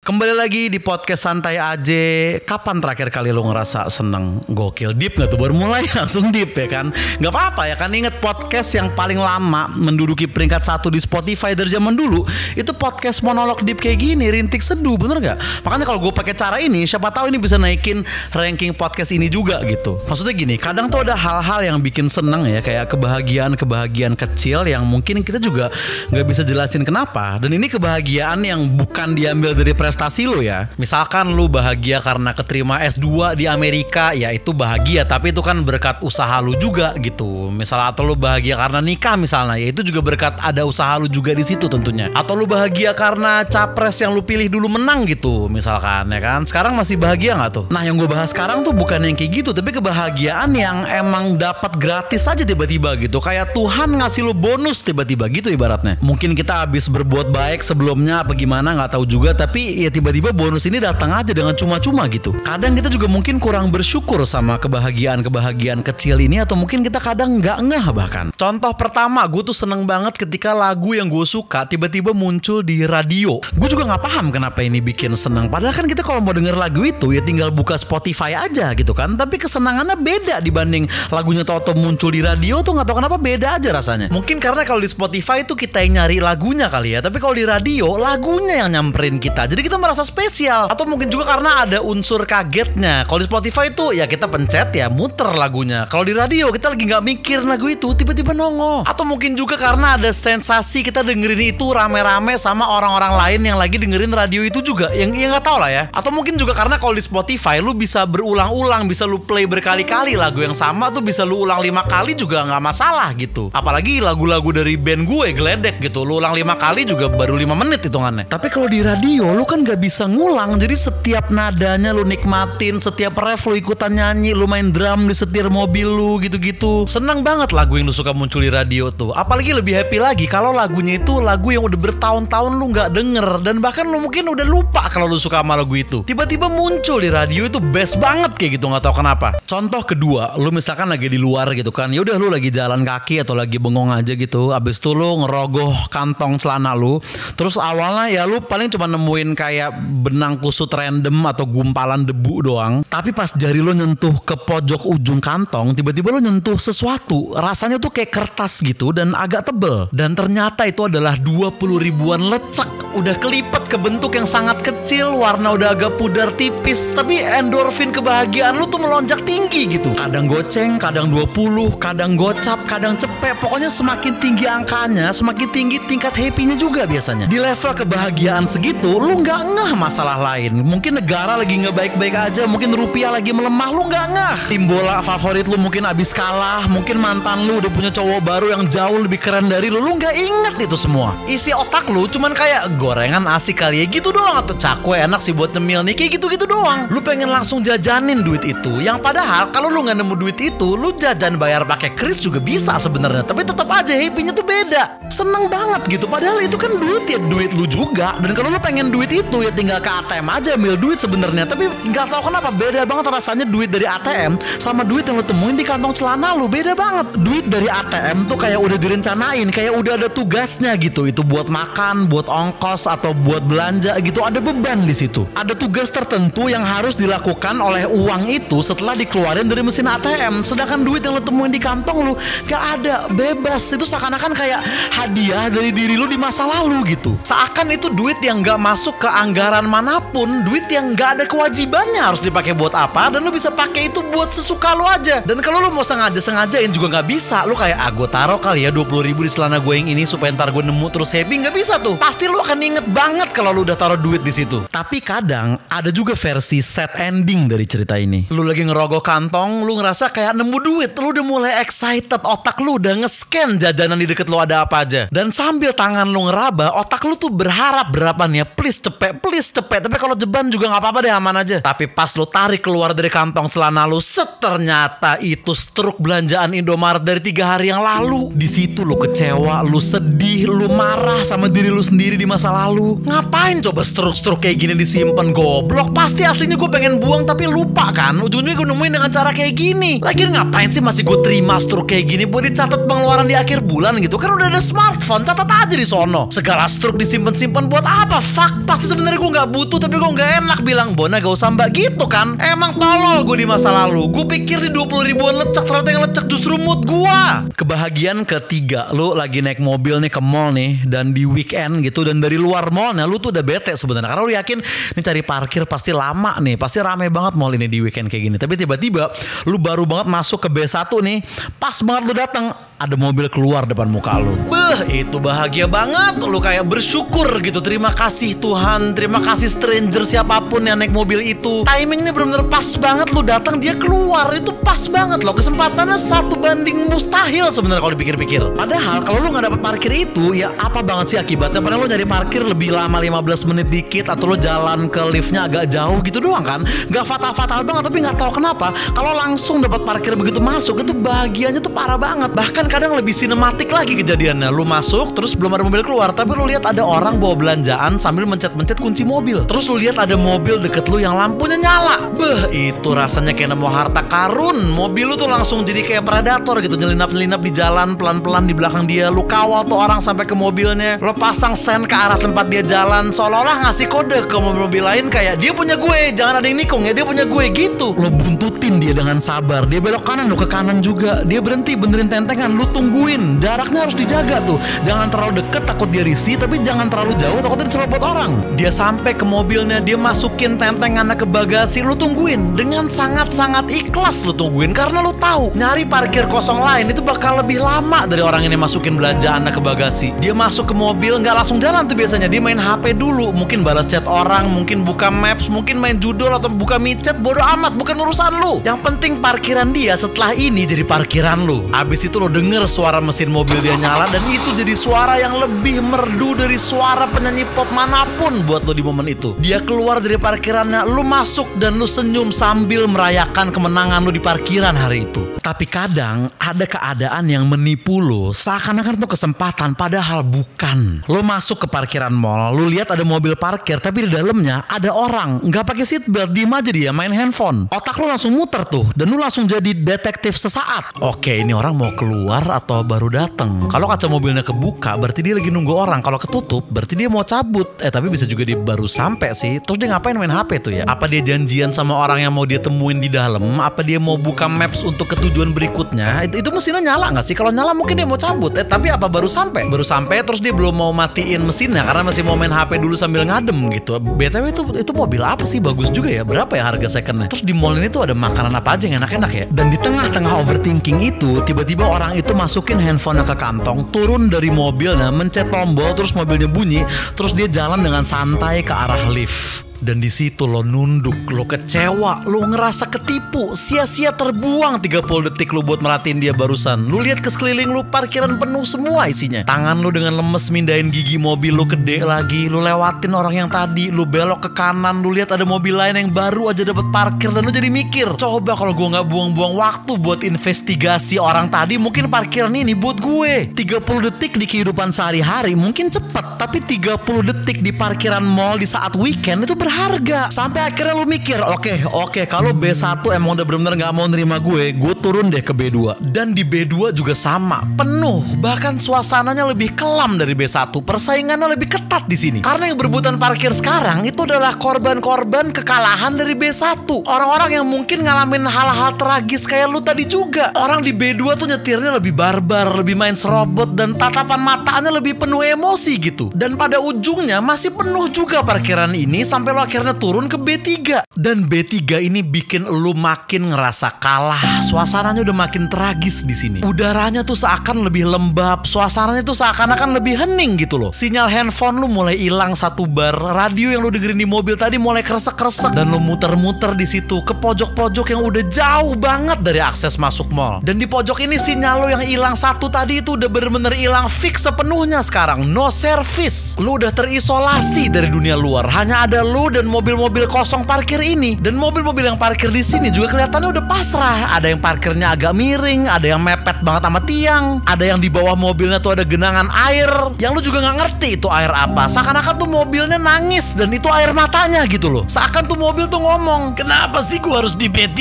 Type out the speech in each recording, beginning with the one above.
Kembali lagi di podcast santai aja. Kapan terakhir kali lo ngerasa seneng? Gokil, deep gak tuh? Baru mulai langsung deep ya kan? Gak apa-apa ya kan, inget podcast yang paling lama menduduki peringkat 1 di Spotify dari zaman dulu. Itu podcast monolog deep kayak gini, rintik seduh, bener gak? Makanya kalau gue pakai cara ini, siapa tahu ini bisa naikin ranking podcast ini juga gitu. Maksudnya gini, kadang tuh ada hal-hal yang bikin seneng ya, kayak kebahagiaan kecil yang mungkin kita juga gak bisa jelasin kenapa. Dan ini kebahagiaan yang bukan diambil dari prestasi lo ya. Misalkan lu bahagia karena keterima S2 di Amerika, ya itu bahagia, tapi itu kan berkat usaha lu juga gitu. Misalnya atau lu bahagia karena nikah misalnya, ya itu juga berkat ada usaha lu juga di situ tentunya. Atau lu bahagia karena capres yang lu pilih dulu menang gitu misalkan ya kan. Sekarang masih bahagia nggak tuh? Nah yang gue bahas sekarang tuh bukan yang kayak gitu, tapi kebahagiaan yang emang dapat gratis aja tiba-tiba gitu. Kayak Tuhan ngasih lu bonus tiba-tiba gitu ibaratnya. Mungkin kita habis berbuat baik sebelumnya apa gimana nggak tahu juga, tapi ya tiba-tiba bonus ini datang aja dengan cuma-cuma gitu. Kadang kita juga mungkin kurang bersyukur sama kebahagiaan kecil ini, atau mungkin kita kadang nggak ngeh bahkan. Contoh pertama, gue tuh seneng banget ketika lagu yang gue suka tiba-tiba muncul di radio. Gue juga nggak paham kenapa ini bikin seneng. Padahal kan kita kalau mau denger lagu itu ya tinggal buka Spotify aja gitu kan. Tapi kesenangannya beda dibanding lagunya tau-tau muncul di radio tuh, nggak tahu kenapa beda aja rasanya. Mungkin karena kalau di Spotify itu kita yang nyari lagunya kali ya, tapi kalau di radio lagunya yang nyamperin kita. Jadi kita merasa spesial. Atau mungkin juga karena ada unsur kagetnya. Kalau di Spotify itu ya kita pencet ya muter lagunya. Kalau di radio kita lagi nggak mikir lagu itu tiba-tiba nongol. Atau mungkin juga karena ada sensasi kita dengerin itu rame-rame sama orang-orang lain yang lagi dengerin radio itu juga. Yang nggak tahu lah ya. Atau mungkin juga karena kalau di Spotify lu bisa berulang-ulang, bisa lu play berkali-kali lagu yang sama tuh bisa lu ulang 5 kali juga nggak masalah gitu. Apalagi lagu-lagu dari band gue Gledek gitu, lu ulang 5 kali juga baru 5 menit hitungannya. Tapi kalau di radio lu kan gak bisa ngulang, jadi setiap nadanya lu nikmatin, setiap ref lu ikutan nyanyi, lu main drum di setir mobil lu gitu-gitu. Seneng banget lagu yang lu suka muncul di radio tuh. Apalagi lebih happy lagi kalau lagunya itu lagu yang udah bertahun-tahun lu gak denger, dan bahkan lu mungkin udah lupa kalau lu suka sama lagu itu. Tiba-tiba muncul di radio itu best banget kayak gitu, gak tahu kenapa. Contoh kedua, lu misalkan lagi di luar gitu kan, ya udah lu lagi jalan kaki atau lagi bengong aja gitu, abis itu lu ngerogoh kantong celana lu, terus awalnya ya lu paling cuma nemuin kayak benang kusut random atau gumpalan debu doang. Tapi pas jari lo nyentuh ke pojok ujung kantong, tiba-tiba lo nyentuh sesuatu, rasanya tuh kayak kertas gitu dan agak tebel. Dan ternyata itu adalah 20 ribuan lecek, udah kelipet ke bentuk yang sangat kecil, warna udah agak pudar tipis, tapi endorfin kebahagiaan lo tuh melonjak tinggi gitu. Kadang goceng, kadang 20, kadang gocap, kadang cepet. Pokoknya semakin tinggi angkanya, semakin tinggi tingkat happy-nya juga biasanya. Di level kebahagiaan segitu, lu nggak ngeh masalah lain. Mungkin negara lagi nggak baik-baik aja, mungkin rupiah lagi melemah, lu nggak ngeh. Tim bola favorit lu mungkin abis kalah, mungkin mantan lu udah punya cowok baru yang jauh lebih keren dari lu nggak inget itu semua. Isi otak lu cuman kayak gorengan asik kali ya gitu doang, atau cakwe enak sih buat nyemil nih, kayak gitu-gitu doang. Lu pengen langsung jajanin duit itu, yang padahal kalau lu nggak nemu duit itu, lu jajan bayar pakai kris juga bisa sebenarnya, tapi tetap aja happy-nya tuh beda. Seneng banget gitu, padahal itu kan duit ya, duit lu juga. Dan kalau lu pengen duit itu ya tinggal ke ATM aja ambil duit sebenarnya. Tapi nggak tahu kenapa beda banget rasanya duit dari ATM sama duit yang lu temuin di kantong celana lu, beda banget. Duit dari ATM tuh kayak udah direncanain, kayak udah ada tugasnya gitu. Itu buat makan, buat ongkos atau buat belanja gitu, ada beban di situ. Ada tugas tertentu yang harus dilakukan oleh uang itu setelah dikeluarin dari mesin ATM. Sedangkan duit yang lu temuin di kantong lu nggak ada, bebas. Itu seakan-akan kayak hadiah dari diri lu di masa lalu gitu. Seakan itu duit yang gak masuk ke anggaran manapun, duit yang gak ada kewajibannya harus dipakai buat apa, dan lu bisa pakai itu buat sesuka lu aja. Dan kalau lu mau sengaja-sengajain juga gak bisa. Lu kayak gue taruh kali ya 20 ribu di celana gue yang ini supaya ntar gue nemu terus happy, gak bisa tuh. Pasti lu akan inget banget kalau lu udah taruh duit di situ. Tapi kadang ada juga versi sad ending dari cerita ini. Lu lagi ngerogoh kantong, lu ngerasa kayak nemu duit, lu udah mulai excited, otak lu udah nge-scan jajanan di deket lu ada apa aja. Dan sambil tangan lu ngeraba, otak lu tuh berharap berapa nih ya, please cepet. Tapi kalau jeban juga nggak apa-apa deh, aman aja. Tapi pas lu tarik keluar dari kantong celana lu, ternyata itu struk belanjaan Indomaret dari 3 hari yang lalu. Di situ lu kecewa, lu sedih, lu marah sama diri lu sendiri di masa lalu. Ngapain coba struk-struk kayak gini disimpan, goblok? Pasti aslinya gue pengen buang tapi lupa kan. Ujungnya gue nemuin dengan cara kayak gini. Lagian ngapain sih masih gue terima struk kayak gini buat dicatat pengeluaran di akhir bulan gitu? Kan udah ada smartphone, catat aja di sono. Segala struk disimpan-simpan buat apa? Fuck, pasti sebenarnya gue nggak butuh, tapi gue nggak enak bilang, Bona gak usah mbak gitu kan. Emang tolol gue di masa lalu. Gue pikir di 20 ribuan lecek, ternyata yang lecek justru mood gue. Kebahagiaan ketiga, lu lagi naik mobil nih ke mall nih, dan di weekend gitu, dan dari luar mallnya lu tuh udah bete sebenarnya, karena lu yakin nih cari parkir pasti lama nih, pasti rame banget mall ini di weekend kayak gini. Tapi tiba-tiba lu baru banget masuk ke B1 nih, pas banget lu datang ada mobil keluar depan muka lu. Itu bahagia banget. Lu kayak bersyukur gitu. Terima kasih Tuhan, terima kasih stranger siapapun yang naik mobil itu. Timingnya bener-bener pas banget. Lu datang dia keluar, itu pas banget loh. Kesempatannya 1 banding mustahil sebenarnya kalau dipikir-pikir. Padahal kalau lu nggak dapet parkir itu, ya apa banget sih akibatnya? Padahal lu nyari parkir lebih lama 15 menit dikit, atau lu jalan ke liftnya agak jauh gitu doang kan. Gak fatal-fatal banget, tapi nggak tahu kenapa kalau langsung dapat parkir begitu masuk itu bahagianya tuh parah banget. Bahkan kadang lebih sinematik lagi kejadiannya. Lu masuk terus belum ada mobil keluar, tapi lu lihat ada orang bawa belanjaan sambil mencet-mencet kunci mobil. Terus lu lihat ada mobil deket lu yang lampunya nyala. Itu rasanya kayak nemu harta karun. Mobil lu tuh langsung jadi kayak predator gitu, nyelinap-nyelinap di jalan pelan-pelan di belakang dia. Lu kawal tuh orang sampai ke mobilnya. Lu pasang sen ke arah tempat dia jalan, seolah-olah ngasih kode ke mobil-mobil lain kayak dia punya gue, jangan ada yang nikung ya, dia punya gue gitu. Lu buntutin dia dengan sabar. Dia belok kanan, lu ke kanan juga. Dia berhenti benerin tentengan, lu tungguin. Jaraknya harus dijaga tuh. Jangan terlalu deket takut dia risih, tapi jangan terlalu jauh takut dia diserobot orang. Dia sampai ke mobilnya, dia masukin tentengannya ke bagasi, lu tungguin. Dengan sangat-sangat ikhlas lu tungguin, karena lu tahu nyari parkir kosong lain itu bakal lebih lama dari orang ini masukin belanjaannya ke bagasi. Dia masuk ke mobil, nggak langsung jalan tuh biasanya. Dia main HP dulu, mungkin balas chat orang, mungkin buka maps, mungkin main judul atau buka micet. Bodoh amat, bukan urusan lu. Yang penting parkiran dia setelah ini jadi parkiran lu. Abis itu lo denger suara mesin mobil dia nyala, dan itu jadi suara yang lebih merdu dari suara penyanyi pop manapun buat lo di momen itu. Dia keluar dari parkirannya, lu masuk dan lu senyum sambil merayakan kemenangan lu di parkiran hari itu. Tapi kadang ada keadaan yang menipu lo, seakan-akan itu kesempatan, padahal bukan. Lo masuk ke parkiran mall, lu lihat ada mobil parkir, tapi di dalamnya ada orang nggak pakai seatbelt, diem aja dia main handphone. Otak lo langsung muter tuh, dan lu langsung jadi detektif sesaat. Oke, ini orang mau keluar atau baru datang? Kalau kaca mobilnya kebuka, berarti dia lagi nunggu orang. Kalau ketutup, berarti dia mau cabut. Tapi bisa juga dia baru sampai sih. Terus dia ngapain main HP tuh ya? Apa dia janjian sama orang yang mau dia temuin di dalam? Apa dia mau buka maps untuk ketujuan berikutnya? Itu mesinnya nyala nggak sih? Kalau nyala mungkin dia mau cabut. Tapi apa baru sampai? Baru sampai terus dia belum mau matiin mesinnya karena masih mau main HP dulu sambil ngadem gitu. BTW itu mobil apa sih? Bagus juga ya. Berapa ya harga secondnya? Terus di mall ini tuh ada makanan apa aja yang enak-enak ya? Dan di tengah-tengah overthinking itu, tiba-tiba orang itu masukin handphonenya ke kantong, turun dari mobilnya, mencet tombol, terus mobilnya bunyi, terus dia jalan dengan santai ke arah lift. Dan di situ lo nunduk, lo kecewa, lo ngerasa ketipu, sia-sia terbuang 30 detik lo buat merhatiin dia barusan. Lo lihat ke sekeliling lo, parkiran penuh semua isinya. Tangan lo dengan lemes mindahin gigi mobil lo gede lagi. Lo lewatin orang yang tadi, lo belok ke kanan, lo lihat ada mobil lain yang baru aja dapat parkir, dan lo jadi mikir, coba kalau gue nggak buang-buang waktu buat investigasi orang tadi, mungkin parkiran ini buat gue. 30 detik di kehidupan sehari-hari mungkin cepet, tapi 30 detik di parkiran mall di saat weekend itu berharga. Sampai akhirnya lu mikir, oke, kalau B1 emang udah bener-bener gak mau nerima gue turun deh ke B2. Dan di B2 juga sama, penuh, bahkan suasananya lebih kelam dari B1. Persaingannya lebih ketat di sini. Karena yang berebutan parkir sekarang itu adalah korban-korban kekalahan dari B1. Orang-orang yang mungkin ngalamin hal-hal tragis kayak lu tadi juga. Orang di B2 tuh nyetirnya lebih barbar, lebih main serobot, dan tatapan matanya lebih penuh emosi gitu. Dan pada ujungnya masih penuh juga parkiran ini sampai lo akhirnya turun ke B3. Dan B3 ini bikin lu makin ngerasa kalah. Suasananya udah makin tragis di sini. Udaranya tuh seakan lebih lembab, suasananya tuh seakan-akan lebih hening gitu loh. Sinyal handphone lu mulai hilang 1 bar. Radio yang lu dengerin di mobil tadi mulai kresek-kresek, dan lu muter-muter di situ ke pojok-pojok yang udah jauh banget dari akses masuk mall. Dan di pojok ini sinyal lu yang hilang 1 tadi itu udah bener-bener hilang fix sepenuhnya sekarang. No service. Lu udah terisolasi dari dunia luar. Hanya ada lu lu dan mobil-mobil kosong parkir ini. Dan mobil-mobil yang parkir di sini juga kelihatannya udah pasrah. Ada yang parkirnya agak miring, ada yang mepet banget sama tiang, ada yang di bawah mobilnya tuh ada genangan air yang lu juga nggak ngerti itu air apa. Seakan-akan tuh mobilnya nangis dan itu air matanya gitu loh. Seakan tuh mobil tuh ngomong, kenapa sih gua harus di B3?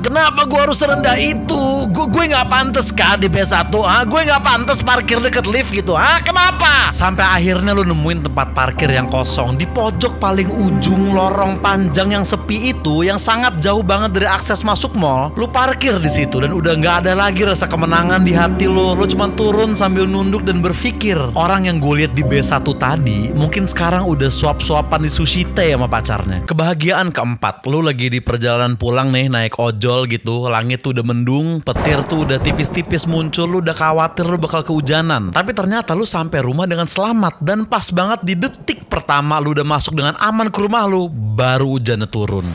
Kenapa gua harus serendah itu? Gue nggak pantas kah di B1? Gue nggak pantas parkir deket lift gitu. Kenapa? Sampai akhirnya lu nemuin tempat parkir yang kosong di pojok paling ujung lorong panjang yang sepi itu, yang sangat jauh banget dari akses masuk mall. Lu parkir di situ dan udah nggak ada lagi rasa kemenangan di hati lu. Lu cuma turun sambil nunduk dan berpikir, orang yang gue lihat di B1 tadi mungkin sekarang udah suap-suapan di Sushi Tei sama pacarnya. Kebahagiaan keempat, lu lagi di perjalanan pulang nih naik ojol gitu, langit tuh udah mendung, petir tuh udah tipis-tipis muncul, lu udah khawatir lu bakal kehujanan. Tapi ternyata lu sampai rumah dengan selamat dan pas banget di detik pertama lu udah masuk dengan aman ke rumah lu, baru hujannya turun.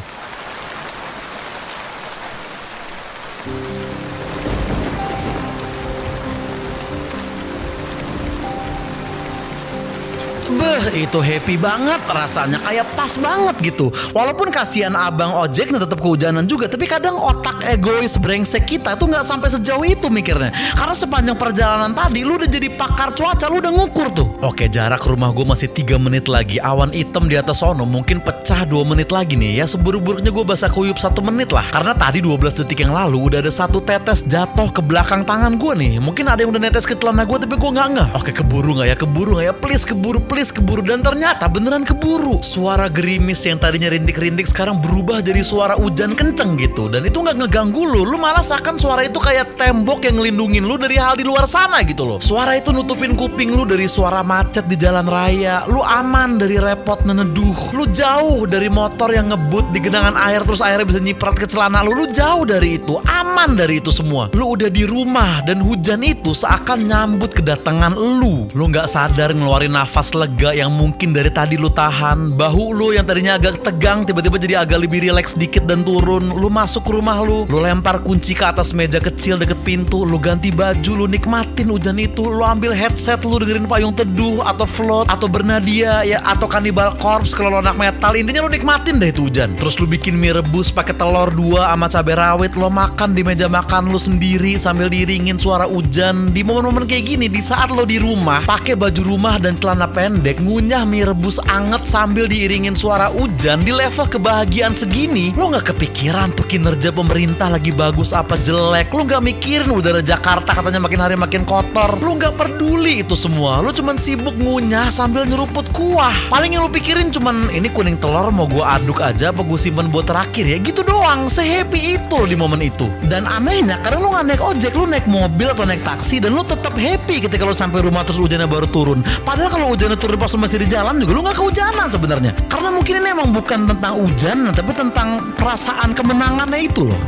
Itu happy banget rasanya, kayak pas banget gitu. Walaupun kasihan abang ojeknya tetap kehujanan juga, tapi kadang otak egois brengsek kita tuh nggak sampai sejauh itu mikirnya. Karena sepanjang perjalanan tadi lu udah jadi pakar cuaca, lu udah ngukur tuh. Oke, jarak rumah gue masih 3 menit lagi. Awan hitam di atas sono mungkin pecah 2 menit lagi nih. Ya seburuk-buruknya gue basah kuyup 1 menit lah. Karena tadi 12 detik yang lalu udah ada 1 tetes jatuh ke belakang tangan gue nih. Mungkin ada yang udah netes ke celana gue tapi gue nggak ngeh. Oke, keburu nggak ya? Keburu nggak ya? Please keburu, please keburu. Dan ternyata beneran keburu. Suara gerimis yang tadinya rintik-rintik sekarang berubah jadi suara hujan kenceng gitu. Dan itu nggak ngeganggu lu. Lu malah seakan suara itu kayak tembok yang ngelindungin lu dari hal di luar sana gitu loh. Suara itu nutupin kuping lu dari suara macet di jalan raya. Lu aman dari repot neneduh. Lu jauh dari motor yang ngebut di genangan air terus airnya bisa nyiprat ke celana lu. Lu jauh dari itu. Aman dari itu semua. Lu udah di rumah dan hujan itu seakan nyambut kedatangan lu. Lu nggak sadar ngeluarin nafas lega yang mungkin dari tadi lu tahan. Bahu lu yang tadinya agak tegang tiba-tiba jadi agak lebih rileks dikit dan turun. Lu masuk ke rumah lu lempar kunci ke atas meja kecil deket pintu, lu ganti baju, lu nikmatin hujan itu. Lu ambil headset, lu dengerin Payung Teduh atau Float atau Bernadia ya, atau Cannibal Corpse kalau lu anak metal. Intinya lu nikmatin deh itu hujan. Terus lu bikin mie rebus pakai telur 2 sama cabai rawit, lu makan di meja makan lu sendiri sambil diiringin suara hujan. Di momen-momen kayak gini, di saat lo di rumah pakai baju rumah dan celana pendek, ngunyah mie rebus anget sambil diiringin suara hujan, di level kebahagiaan segini lo nggak kepikiran tuh kinerja pemerintah lagi bagus apa jelek. Lo nggak mikirin udara Jakarta katanya makin hari makin kotor. Lo nggak peduli itu semua. Lo cuman sibuk ngunyah sambil nyeruput kuah. Paling yang lo pikirin cuman ini kuning telur mau gue aduk aja apa gue simpen buat terakhir ya, gitu doang. Se-happy itu lo di momen itu. Dan anehnya karena lo nggak naik ojek, lo naik mobil atau naik taksi dan lo tetap happy ketika lo sampai rumah terus hujannya baru turun. Padahal kalau hujannya turun pas lo masih di jalan juga lu nggak kehujanan sebenarnya. Karena mungkin ini emang bukan tentang hujan, tapi tentang perasaan kemenangannya itu loh.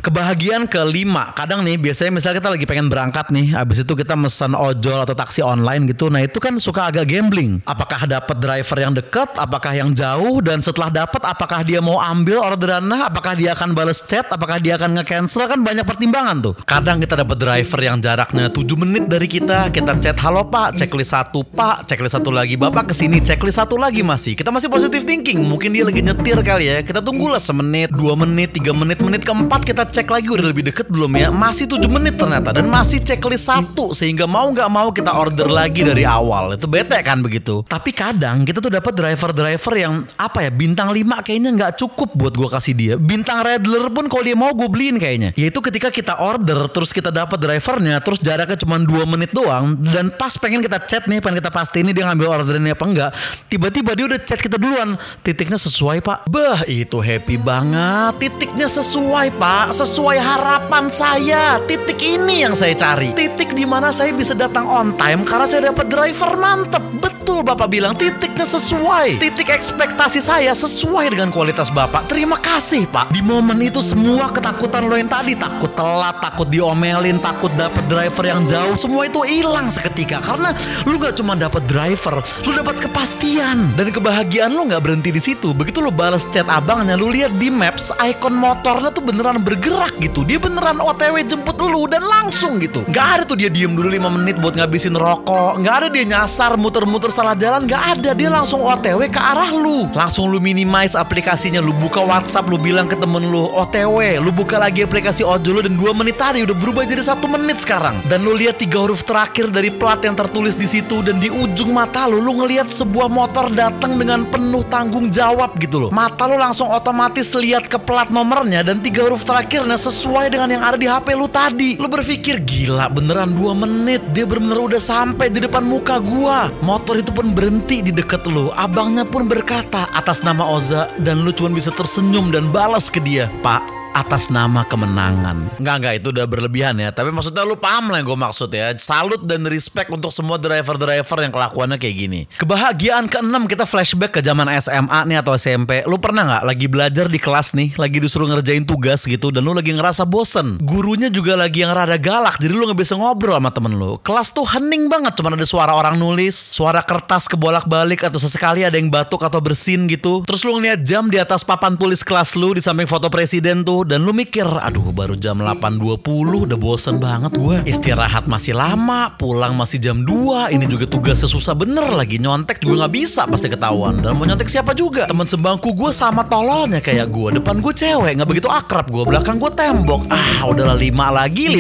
Kebahagiaan kelima, kadang nih biasanya misalnya kita lagi pengen berangkat nih, habis itu kita mesen ojol atau taksi online gitu. Nah itu kan suka agak gambling. Apakah dapat driver yang dekat, apakah yang jauh, dan setelah dapat apakah dia mau ambil orderannya, apakah dia akan bales chat, apakah dia akan nge-cancel, kan banyak pertimbangan tuh. Kadang kita dapat driver yang jaraknya 7 menit dari kita chat, halo pak, checklist 1 pak, checklist 1 lagi bapak kesini, checklist 1 lagi masih. Kita masih positive thinking, mungkin dia lagi nyetir kali ya. Kita tunggulah semenit, 2 menit, 3 menit, menit keempat kita cek lagi udah lebih deket belum ya, masih 7 menit ternyata dan masih checklist 1, sehingga mau nggak mau kita order lagi dari awal. Itu bete kan begitu. Tapi kadang kita tuh dapat driver yang apa ya, bintang 5 kayaknya nggak cukup buat gue kasih dia. Bintang Redler pun kalau dia mau gue beliin kayaknya. Yaitu ketika kita order terus kita dapat drivernya terus jaraknya cuma 2 menit doang, dan pas pengen kita chat nih, pengen kita pastiin ini dia ngambil orderannya apa enggak, tiba-tiba dia udah chat kita duluan, titiknya sesuai pak. Bah itu happy banget. Titiknya sesuai pak, sesuai harapan saya. Titik ini yang saya cari. Titik dimana saya bisa datang on time karena saya dapat driver mantep. Betul bapak bilang, titik muridnya sesuai. Titik ekspektasi saya sesuai dengan kualitas Bapak. Terima kasih Pak. Di momen itu semua ketakutan lo yang tadi, takut telat, takut diomelin, takut dapet driver yang jauh, semua itu hilang seketika. Karena lu gak cuma dapet driver, lu dapat kepastian. Dan kebahagiaan lu gak berhenti di situ. Begitu lu balas chat abangnya, lu lihat di maps, ikon motornya tuh beneran bergerak gitu. Dia beneran OTW jemput lu dan langsung gitu. Gak ada tuh dia diem dulu 5 menit buat ngabisin rokok. Gak ada dia nyasar, muter-muter salah jalan. Gak ada, dia langsung OTW ke arah lu. Langsung lu minimize aplikasinya, lu buka WhatsApp, lu bilang ke temen lu OTW. Lu buka lagi aplikasi ojol lu dan 2 menit tadi udah berubah jadi 1 menit sekarang. Dan lu lihat 3 huruf terakhir dari plat yang tertulis di situ, dan di ujung mata lu ngelihat sebuah motor datang dengan penuh tanggung jawab gitu loh. Mata lu langsung otomatis lihat ke plat nomornya dan 3 huruf terakhirnya sesuai dengan yang ada di HP lu tadi. Lu berpikir gila beneran 2 menit dia bener-bener udah sampai di depan muka gua. Motor itu pun berhenti di deket lu. Abangnya pun berkata atas nama Oza, dan lu cuma bisa tersenyum dan balas ke dia, Pak, atas nama kemenangan. Enggak, itu udah berlebihan ya. Tapi maksudnya lu paham lah yang gue maksud ya. Salut dan respect untuk semua driver-driver yang kelakuannya kayak gini. Kebahagiaan ke-6, kita flashback ke zaman SMA nih atau SMP. Lu pernah gak lagi belajar di kelas nih, lagi disuruh ngerjain tugas gitu, dan lu lagi ngerasa bosen. Gurunya juga lagi yang rada galak, jadi lu gak bisa ngobrol sama temen lu. Kelas tuh hening banget, cuma ada suara orang nulis, suara kertas kebolak-balik, atau sesekali ada yang batuk atau bersin gitu. Terus lu ngeliat jam di atas papan tulis kelas lu, di samping foto presiden tuh. Dan lu mikir, aduh baru jam 8.20, udah bosen banget gue. Istirahat masih lama, pulang masih jam 2. Ini juga tugasnya susah bener lagi. Nyontek juga gak bisa, pasti ketahuan. Dan mau nyontek siapa juga? Temen sebangku gue sama tololnya kayak gue. Depan gue cewek, gak begitu akrab gue. Belakang gue tembok. Udahlah 5 lagi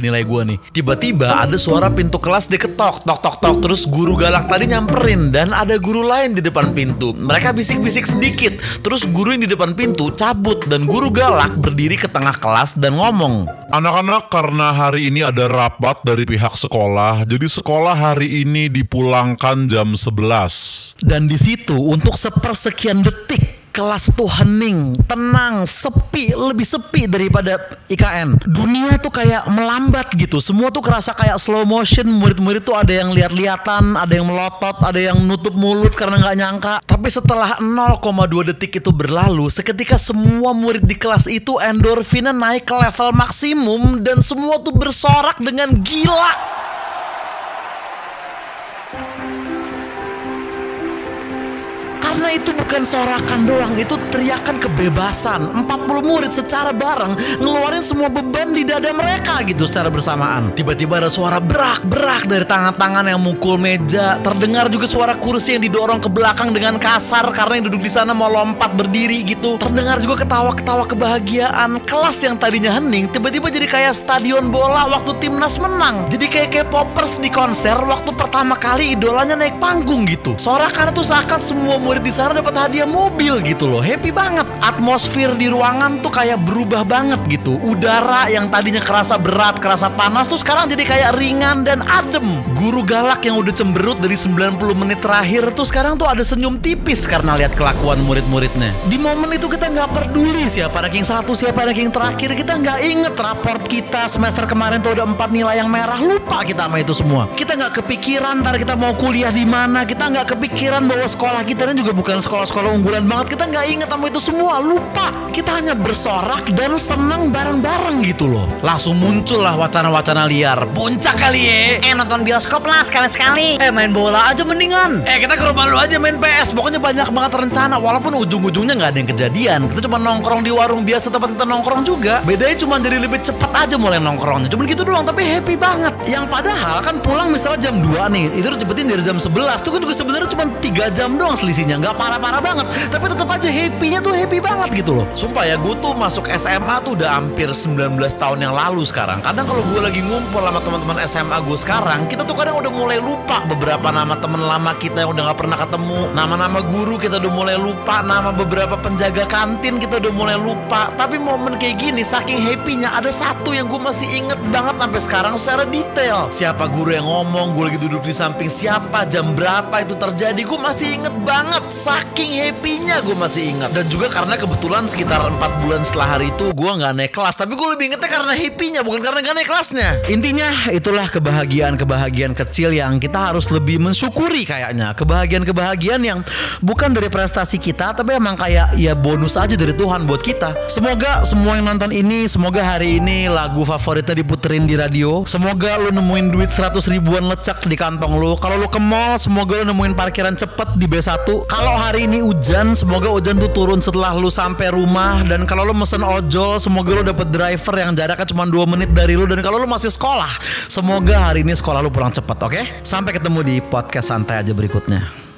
nilai gue nih. Tiba-tiba ada suara pintu kelas diketok, tok. Terus guru galak tadi nyamperin, dan ada guru lain di depan pintu. Mereka bisik-bisik sedikit. Terus guru yang di depan pintu cabut, dan guru galak berdiri ke tengah kelas dan ngomong, "Anak-anak, karena hari ini ada rapat dari pihak sekolah, jadi sekolah hari ini dipulangkan jam 11. Dan di situ untuk sepersekian detik kelas tuh hening, tenang, sepi, lebih sepi daripada IKN. Dunia tuh kayak melambat gitu. Semua tuh kerasa kayak slow motion. Murid-murid tuh ada yang lihat-lihatan, ada yang melotot, ada yang nutup mulut karena nggak nyangka. Tapi setelah 0,2 detik itu berlalu, seketika semua murid di kelas itu endorfinnya naik ke level maksimum, dan semua tuh bersorak dengan gila. Karena itu bukan sorakan doang, itu teriakan kebebasan. 40 murid secara bareng ngeluarin semua beban di dada mereka gitu secara bersamaan. Tiba-tiba ada suara berak dari tangan-tangan yang mukul meja. Terdengar juga suara kursi yang didorong ke belakang dengan kasar karena yang duduk di sana mau lompat berdiri gitu. Terdengar juga ketawa-ketawa kebahagiaan. Kelas yang tadinya hening tiba-tiba jadi kayak stadion bola waktu timnas menang. Jadi kayak K-popers di konser waktu pertama kali idolanya naik panggung gitu. Sorakan itu seakan semua murid di sana dapat hadiah mobil gitu loh. Happy banget. Atmosfer di ruangan tuh kayak berubah banget gitu. Udara yang tadinya kerasa berat, kerasa panas tuh sekarang jadi kayak ringan dan adem. Guru galak yang udah cemberut dari 90 menit terakhir tuh sekarang tuh ada senyum tipis karena lihat kelakuan murid-muridnya. Di momen itu kita nggak peduli siapa ranking 1, siapa ranking terakhir. Kita nggak inget raport kita semester kemarin tuh ada 4 nilai yang merah. Lupa kita sama itu semua. Kita nggak kepikiran ntar kita mau kuliah di mana. Kita nggak kepikiran bahwa sekolah kita juga bukan sekolah-sekolah unggulan banget. Kita nggak inget sama itu semua, lupa. Kita hanya bersorak dan senang bareng-bareng gitu loh. Langsung muncul lah wacana-wacana liar. Puncak kali ya. Nonton bioskop lah sekali-sekali. Main bola aja mendingan. Kita ke rumah lu aja main PS. Pokoknya banyak banget rencana. Walaupun ujung-ujungnya nggak ada yang kejadian. Kita cuma nongkrong di warung biasa tempat kita nongkrong juga. Bedanya cuma jadi lebih cepat aja mulai nongkrongnya. Cuma gitu doang, tapi happy banget. Yang padahal kan pulang misalnya jam 2 nih. Itu harus cepetin dari jam 11. Itu kan juga sebenarnya cuma 3 jam doang selisihnya. Nggak parah-parah banget, tapi tetap aja happy-nya tuh happy banget gitu loh. Sumpah ya, gue tuh masuk SMA tuh udah hampir 19 tahun yang lalu sekarang. Kadang kalau gue lagi ngumpul sama teman-teman SMA gue sekarang, kita tuh kadang udah mulai lupa beberapa nama teman lama kita yang udah gak pernah ketemu. Nama-nama guru kita udah mulai lupa, nama beberapa penjaga kantin kita udah mulai lupa. Tapi momen kayak gini, saking happy-nya, ada satu yang gue masih inget banget sampai sekarang secara detail. Siapa guru yang ngomong, gue lagi duduk di samping siapa, jam berapa itu terjadi, gue masih inget banget. Saking happy-nya gue masih ingat. Dan juga karena kebetulan sekitar 4 bulan setelah hari itu gue gak naik kelas. Tapi gue lebih ingetnya karena happy-nya, bukan karena gak naik kelasnya. Intinya itulah kebahagiaan-kebahagiaan kecil yang kita harus lebih mensyukuri kayaknya. Kebahagiaan-kebahagiaan yang bukan dari prestasi kita, tapi emang kayak ya bonus aja dari Tuhan buat kita. Semoga semua yang nonton ini, semoga hari ini lagu favoritnya diputerin di radio. Semoga lu nemuin duit 100 ribuan lecek di kantong lu. Kalau lu ke mall, semoga lu nemuin parkiran cepet di B1. Kalau hari ini hujan, semoga hujan tuh turun setelah lu sampai rumah. Dan kalau lu mesen ojol, semoga lu dapet driver yang jaraknya cuma 2 menit dari lu. Dan kalau lu masih sekolah, semoga hari ini sekolah lu pulang cepet, oke? Sampai ketemu di podcast santai aja berikutnya.